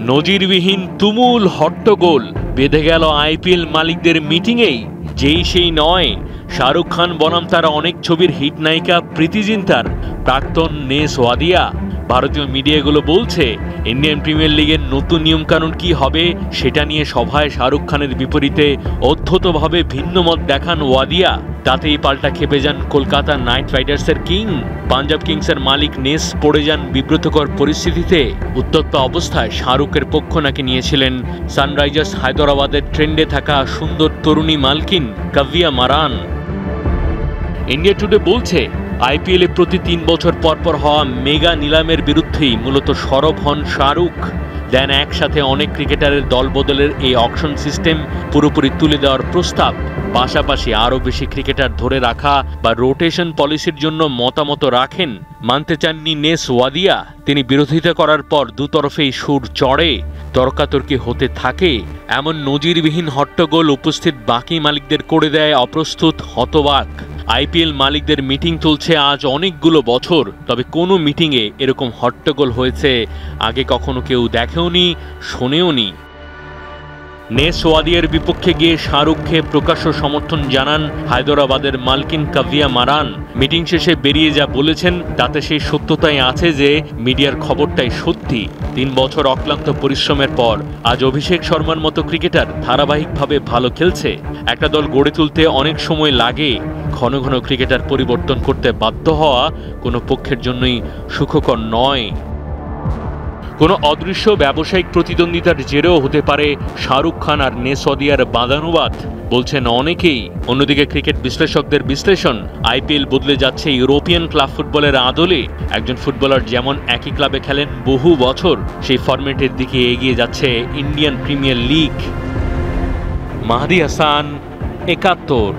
নজিরবিহীন তুমুল হট্টগোল বেঁধে গেল আইপিএল মালিকদের মিটিংয়েই। যেই সেই নয়, শাহরুখ খান বনাম তার অনেক ছবির হিট নায়িকা প্রীতি জিন্টার প্রাক্তন নেস ওয়াদিয়া। ভারতীয় মিডিয়াগুলো বলছে ইন্ডিয়ান প্রিমিয়ার লিগের নতুন নিয়মকানুন কি হবে সেটা নিয়ে সভায় শাহরুখ খানের বিপরীতে অদ্ভুতভাবে ভিন্ন মত দেখান ওয়াদিয়া। তাতেই পাল্টা খেপে যান কলকাতা নাইট রাইডার্সের কিং। পাঞ্জাব কিংসের মালিক নেস পড়ে যান বিব্রতকর পরিস্থিতিতে। উত্তপ্ত অবস্থায় শাহরুখের পক্ষ নাকি নিয়েছিলেন সানরাইজার্স হায়দরাবাদের ট্রেন্ডে থাকা সুন্দর তরুণী মালকিন কাভিয়া মারান। ইন্ডিয়া টুডে বলছে আইপিএলে প্রতি 3 বছর পরপর হওয়া মেগা নিলামের বিরুদ্ধেই মূলত সরব হন শাহরুখ। দেন একসাথে অনেক ক্রিকেটারের দল বদলের এই অকশন সিস্টেম পুরোপুরি তুলে দেওয়ার প্রস্তাব। পাশাপাশি আরও বেশি ক্রিকেটার ধরে রাখা বা রোটেশন পলিসির জন্য মতামত রাখেন। মানতে চাননি নেস ওয়াদিয়া। তিনি বিরোধিতা করার পর দুতরফেই সুর চড়ে, তর্কাতর্কি হতে থাকে। এমন নজিরবিহীন হট্টগোল উপস্থিত বাকি মালিকদের করে দেয় অপ্রস্তুত, হতবাক। আইপিএল মালিকদের মিটিং চলছে আজ অনেকগুলো বছর, তবে কোনো মিটিংয়ে এরকম হট্টগোল হয়েছে আগে কখনো কেউ দেখেওনি, শোনেওনি। নেস ওয়াদিয়ার বিপক্ষে গিয়ে শাহরুখকে প্রকাশ্য সমর্থন জানান হায়দরাবাদের মালকিন কাভিয়া মারান। মিটিং শেষে বেরিয়ে যা বলেছেন তাতে সেই সত্যতাই আছে যে মিডিয়ার খবরটাই সত্যি। 3 বছর অক্লান্ত পরিশ্রমের পর আজ অভিষেক শর্মার মতো ক্রিকেটার ধারাবাহিকভাবে ভালো খেলছে। একটা দল গড়ে তুলতে অনেক সময় লাগে। ঘন ঘন ক্রিকেটার পরিবর্তন করতে বাধ্য হওয়া কোনো পক্ষের জন্যই সুখকর নয়। কোনো অদৃশ্য ব্যবসায়িক প্রতিদ্বন্দ্বিতার জেরেও হতে পারে শাহরুখ খান আর নেস ওয়াদিয়ার বাদানুবাদ, বলছেন অনেকেই। অন্যদিকে ক্রিকেট বিশ্লেষকদের বিশ্লেষণ, আইপিএল বদলে যাচ্ছে ইউরোপিয়ান ক্লাব ফুটবলের আদলে। একজন ফুটবলার যেমন একই ক্লাবে খেলেন বহু বছর, সেই ফরম্যাটের দিকে এগিয়ে যাচ্ছে Indian premier league. Mahdi Hasan, ৭১।